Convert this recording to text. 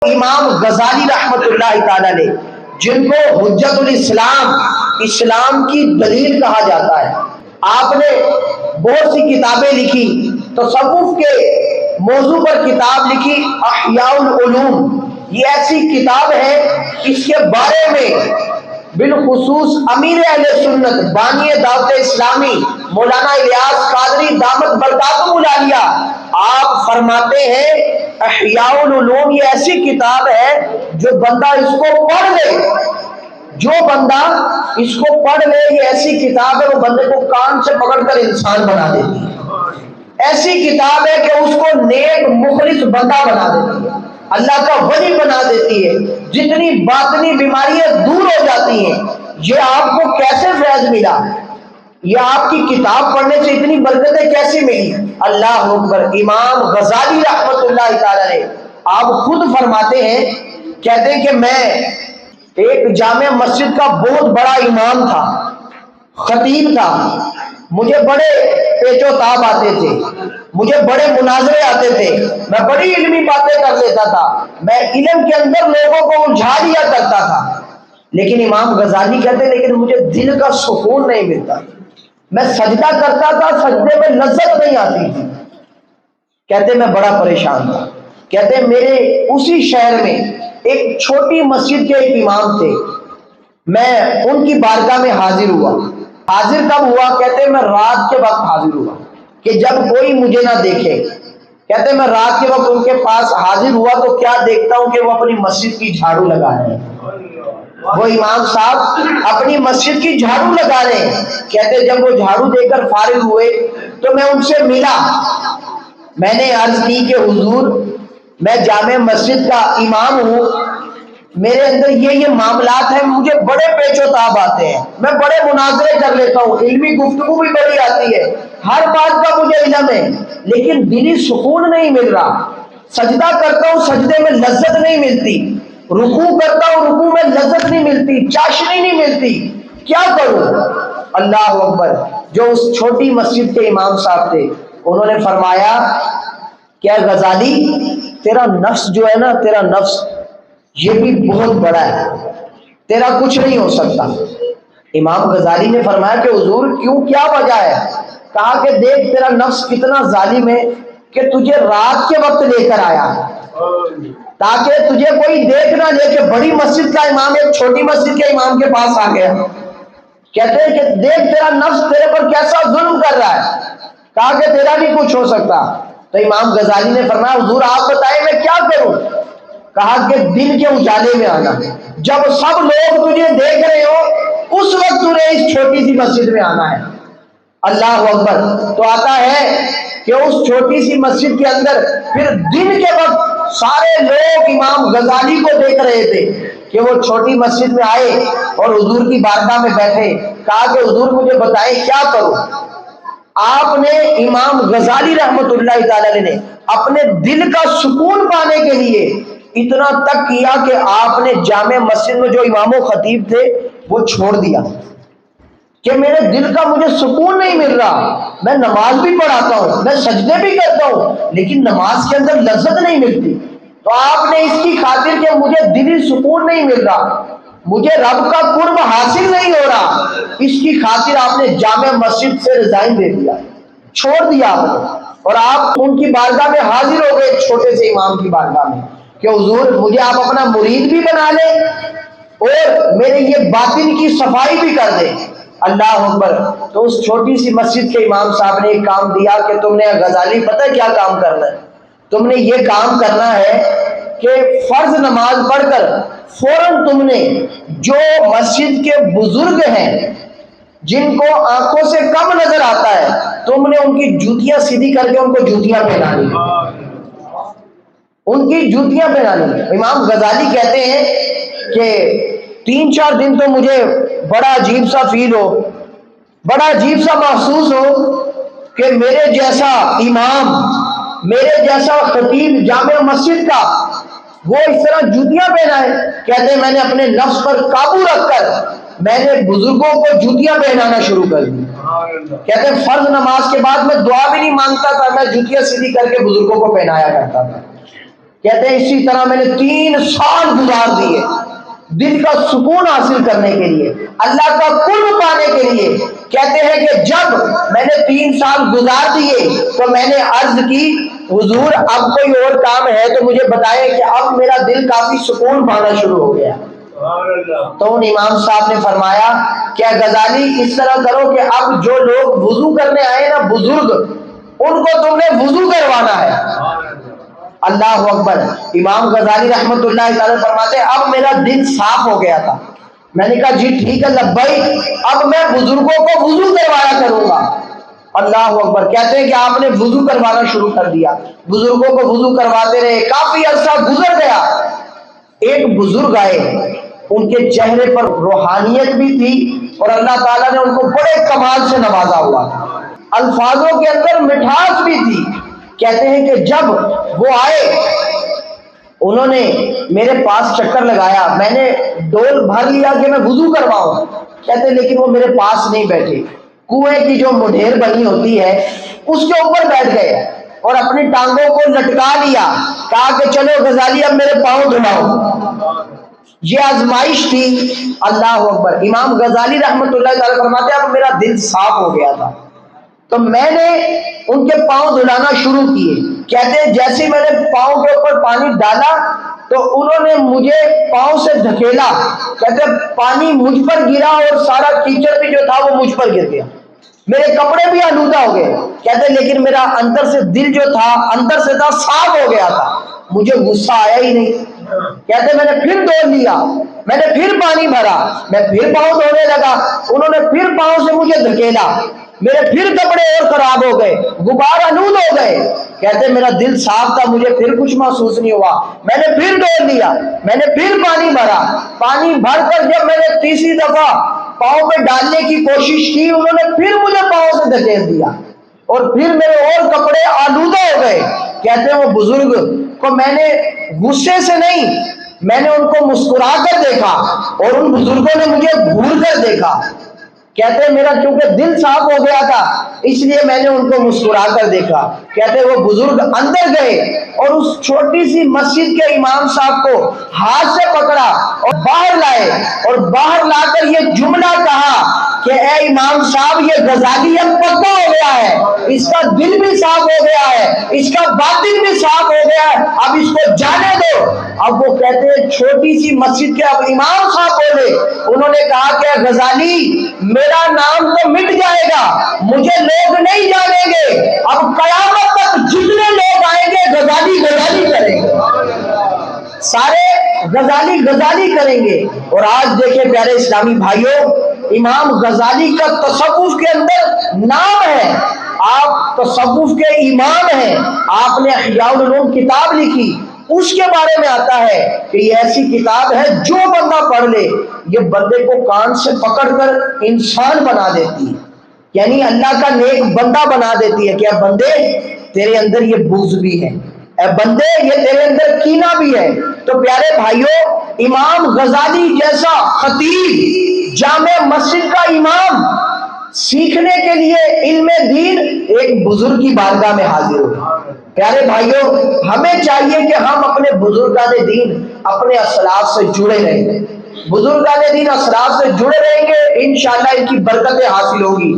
امام غزالی رحمت اللہ تعالی نے، جن کو حجت الاسلام، اسلام کی دلیل کہا جاتا ہے، آپ نے بہت سی کتابیں لکھی، تصوف کے موضوع پر کتاب لکھی احیاء العلوم، یہ ایسی کتاب ہے اس کے بارے میں بالخصوص امیر اہل سنت بانی دعوت اسلامی مولانا الیاس قادری دامت برکاتہ العالیہ آپ فرماتے ہیں احیاء العلوم یہ ایسی کتاب ہے جو بندہ اس کو پڑھ لے، جو بندہ اس کو پڑھ لے، یہ ایسی کتاب ہے وہ بندے کو کان سے پکڑ کر انسان بنا دیتی ہے، ایسی کتاب ہے کہ اس کو نیک مخلص بندہ بنا دیتی ہے، اللہ کا ولی بنا دیتی ہے، جتنی باطنی بیماریاں دور ہو جاتی ہیں۔ یہ آپ کو کیسے فیض ملا؟ یہ آپ کی کتاب پڑھنے سے اتنی برکتیں کیسی ملی؟ اللہ اکبر۔ امام غزالی رحمت اللہ تعالی نے آپ خود فرماتے ہیں، کہتے ہیں کہ میں ایک جامع مسجد کا بہت بڑا امام تھا، خطیب تھا، مجھے بڑے پیچ و تاب آتے تھے، مجھے بڑے مناظرے آتے تھے، میں بڑی علمی باتیں کر لیتا تھا، میں علم کے اندر لوگوں کو الجھا دیا کرتا تھا، لیکن امام غزالی کہتے ہیں لیکن مجھے دل کا سکون نہیں ملتا، میں سجدہ کرتا تھا، سجدے میں لذت نہیں آتی تھی، کہتے میں بڑا پریشان تھا۔ کہتے میرے اسی شہر میں ایک چھوٹی مسجد کے ایک امام تھے، میں ان کی بارگاہ میں حاضر ہوا۔ حاضر کب ہوا؟ کہتے میں رات کے وقت حاضر ہوا کہ جب کوئی مجھے نہ دیکھے۔ کہتے میں رات کے وقت ان کے پاس حاضر ہوا تو کیا دیکھتا ہوں کہ وہ اپنی مسجد کی جھاڑو لگا رہے ہیں، وہ امام صاحب اپنی مسجد کی جھاڑو لگا رہے ہیں۔ کہتے جب وہ جھاڑو دے کر فارغ ہوئے تو میں ان سے ملا، میں نے عرض کی کہ حضور میں جامع مسجد کا امام ہوں، میرے اندر یہ معاملات ہیں، مجھے بڑے پیچ و تاب آتے ہیں، میں بڑے مناظرے کر لیتا ہوں، علمی گفتگو بھی بڑی آتی ہے، ہر بات کا مجھے علم ہے، لیکن دلی سکون نہیں مل رہا، سجدہ کرتا ہوں سجدے میں لذت نہیں ملتی، رکوع کرتا ہوں رکوع میں لذت نہیں ملتی، چاشنی نہیں ملتی، کیا کروں؟ اللہ اکبر۔ جو اس چھوٹی مسجد کے امام صاحب تھے انہوں نے فرمایا کیا غزالی تیرا نفس جو ہے نا، تیرا نفس یہ بھی بہت بڑا ہے، تیرا کچھ نہیں ہو سکتا۔ امام غزالی نے فرمایا کہ حضور کیوں، کیا وجہ ہے؟ کہا کہ دیکھ تیرا نفس کتنا ظالم ہے کہ تجھے رات کے وقت لے کر آیا تاکہ تجھے کوئی دیکھ نہ لے کہ بڑی مسجد کا امام ایک چھوٹی مسجد کے امام کے پاس آ گیا۔ کہتے ہیں کہ دیکھ تیرا نفس تیرے پر کیسا ظلم کر رہا ہے، کہا کہ تیرا نہیں کچھ ہو سکتا۔ تو امام غزالی نے فرمایا حضور آپ بتائیں میں کیا کروں؟ کہا کہ دن کے اجالے میں آنا، جب سب لوگ تجھے دیکھ رہے ہو اس وقت تجھے اس چھوٹی سی مسجد میں آنا ہے۔ اللہ اکبر۔ تو آتا ہے کہ اس چھوٹی سی مسجد کے اندر پھر دن کے وقت سارے لوگ امام غزالی کو دیکھ رہے تھے کہ وہ چھوٹی مسجد میں آئے اور حضور کی بارگاہ میں بیٹھے، کہا کہ حضور مجھے بتائیں کیا کروں؟ آپ نے امام غزالی رحمت اللہ تعالی نے اپنے دل کا سکون پانے کے لیے اتنا تک کیا کہ آپ نے جامع مسجد میں جو امام و خطیب تھے وہ چھوڑ دیا کہ میرے دل کا مجھے سکون نہیں مل رہا، میں نماز بھی پڑھاتا ہوں، میں سجدے بھی کرتا ہوں، لیکن نماز کے اندر لذت نہیں ملتی۔ تو آپ نے اس کی خاطر کہ مجھے دلی سکون نہیں مل رہا، مجھے رب کا قرب حاصل نہیں ہو رہا، اس کی خاطر آپ نے جامع مسجد سے ریزائن دے دیا، چھوڑ دیا آپ نے، اور آپ ان کی بارگاہ میں حاضر ہو گئے، چھوٹے سے امام کی بارگاہ میں کہ حضور مجھے آپ اپنا مرید بھی بنا لیں اور میرے یہ باطن کی صفائی بھی کر دیں۔ اللہ اکبر۔ تو اس چھوٹی سی مسجد کے امام صاحب نے ایک کام دیا کہ تم نے غزالی پتہ کیا کام کرنا ہے؟ تم نے یہ کام کرنا ہے کہ فرض نماز پڑھ کر فوراً تم نے جو مسجد کے بزرگ ہیں جن کو آنکھوں سے کم نظر آتا ہے تم نے ان کی جوتیاں سیدھی کر کے ان کو جوتیاں پہنانی، ان کی جوتیاں پہنانی۔ امام غزالی کہتے ہیں کہ 3-4 دن تو مجھے بڑا عجیب سا فیل ہو، بڑا عجیب سا محسوس ہو کہ میرے جیسا امام، میرے جیسا خطیب جامع مسجد کا وہ اس طرح جوتیاں پہنا ہے۔ کہتے ہیں میں نے اپنے نفس پر قابو رکھ کر میں نے بزرگوں کو جوتیاں پہنانا شروع کر دی۔ کہتے ہیں فرض نماز کے بعد میں دعا بھی نہیں مانگتا تھا، میں جوتیاں سیدھی کر کے بزرگوں کو پہنایا کرتا تھا۔ کہتے ہیں اسی طرح میں نے 3 سال گزار دیے دل کا سکون حاصل کرنے کے لیے، اللہ کا قرب پانے کے لیے۔ کہتے ہیں کہ جب میں نے 3 سال گزار دیے تو میں نے عرض کی حضور اب کوئی اور کام ہے تو مجھے بتائیں کہ اب میرا دل کافی سکون پانا شروع ہو گیا۔ تو ان امام صاحب نے فرمایا کہ غزالی اس طرح کرو کہ اب جو لوگ وضو کرنے آئے نا بزرگ، ان کو تم نے وضو کروانا ہے۔ اللہ اکبر۔ امام غزالی رحمت اللہ تعالی فرماتے ہیں اب میرا دل صاف ہو گیا تھا، میں نے کہا جی ٹھیک ہے لبیک، اب میں بزرگوں کو وضو کروایا کروں گا۔ اللہ اکبر۔ کہتے ہیں کہ آپ نے وضو کروانا شروع کر دیا، بزرگوں کو وضو کرواتے رہے، کافی عرصہ گزر گیا۔ ایک بزرگ آئے، ان کے چہرے پر روحانیت بھی تھی اور اللہ تعالیٰ نے ان کو بڑے کمال سے نوازا ہوا تھا، الفاظوں کے اندر مٹھاس بھی تھی۔ کہتے ہیں کہ جب وہ آئے انہوں نے میرے پاس چکر لگایا، میں نے ڈول بھر لیا کہ میں وضو کرواؤں، کہتے ہیں لیکن وہ میرے پاس نہیں بیٹھے، کنویں کی جو مڈھیر بنی ہوتی ہے اس کے اوپر بیٹھ گئے اور اپنی ٹانگوں کو لٹکا لیا، کہا کہ چلو غزالی اب میرے پاؤں دھلاؤ۔ یہ آزمائش تھی۔ اللہ اکبر۔ امام غزالی رحمت اللہ تعالی فرماتے ہیں اب میرا دل صاف ہو گیا تھا تو میں نے ان کے پاؤں دھلانا شروع کیے۔ کہتے ہیں جیسے میں نے پاؤں کے اوپر پانی ڈالا تو انہوں نے مجھے پاؤں سے دھکیلا، کہتے ہیں پانی مجھ پر گرا اور سارا کیچڑ بھی جو تھا وہ مجھ پر گر گیا، میرے کپڑے بھی آلودہ ہو گئے۔ کہتے ہیں لیکن میرا اندر سے دل جو تھا اندر سے تھا صاف ہو گیا تھا، مجھے غصہ آیا ہی نہیں۔ کہتے میں نے پھر دوڑ لیا، میں نے پھر پانی بھرا، میں پھر پاؤں دھونے لگا، انہوں نے پھر پاؤں سے مجھے دھکیلا، میرے پھر کپڑے اور خراب ہو گئے، غبار آلود ہو گئے۔ کہتے میرا دل صاف تھا، مجھے پھر کچھ محسوس نہیں ہوا، میں نے پھر دوڑ لیا، میں نے پھر پانی بھرا، پانی بھر کر جب میں نے تیسری دفعہ پاؤں پہ ڈالنے کی کوشش کی انہوں نے پھر مجھے پاؤں سے دھکیل دیا اور پھر میرے اور کپڑے آلودہ ہو گئے۔ کہتے ہیں وہ بزرگ کو میں نے غصے سے نہیں، میں نے ان کو مسکرا کر دیکھا اور ان بزرگوں نے مجھے گھور کر دیکھا۔ کہتے ہیں میرا چونکہ دل صاف ہو گیا تھا اس لیے میں نے ان کو مسکرا کر دیکھا۔ کہتے ہیں وہ بزرگ اندر گئے اور اس چھوٹی سی مسجد کے امام صاحب کو ہاتھ سے پکڑا اور باہر لائے اور باہر لا کر یہ جملہ کہا کہ اے امام صاحب یہ غزالی اب پکا ہو گیا ہے، اس کا دل بھی صاف ہو گیا ہے، اس کا باطن بھی صاف ہو گیا ہے، اب اس کو جانے دو۔ اب وہ کہتے ہیں چھوٹی سی مسجد کے اب امام صاحب بولے، انہوں نے کہا کہ غزالی میرا نام تو مٹ جائے گا، مجھے لوگ نہیں جانیں گے، اب قیامت تک جتنے لوگ آئیں گے غزالی غزالی کریں گے، سارے غزالی غزالی کریں گے۔ اور آج دیکھیں پیارے اسلامی بھائیوں، امام غزالی کا تصوف کے اندر نام ہے، آپ تصوف کے امام ہیں، آپ نے احیاء العلوم کتاب لکھی، اس کے بارے میں آتا ہے کہ یہ ایسی کتاب ہے جو بندہ پڑھ لے یہ بندے کو کان سے پکڑ کر انسان بنا دیتی ہے، یعنی اللہ کا نیک بندہ بنا دیتی ہے کہ اے بندے تیرے اندر یہ بغض بھی ہے، اے بندے یہ تیرے اندر کینہ بھی ہے۔ تو پیارے بھائیوں، امام غزالی جیسا خطیب، جامع مسجد کا امام، سیکھنے کے لیے علم دین ایک بزرگ کی بارگاہ میں حاضر ہو۔ پیارے بھائیوں، ہمیں چاہیے کہ ہم اپنے بزرگان دین اپنے اسلاف سے جڑے رہیں، بزرگان دین اسلاف سے جڑے رہیں گے انشاءاللہ ان کی برکتیں حاصل ہوگی۔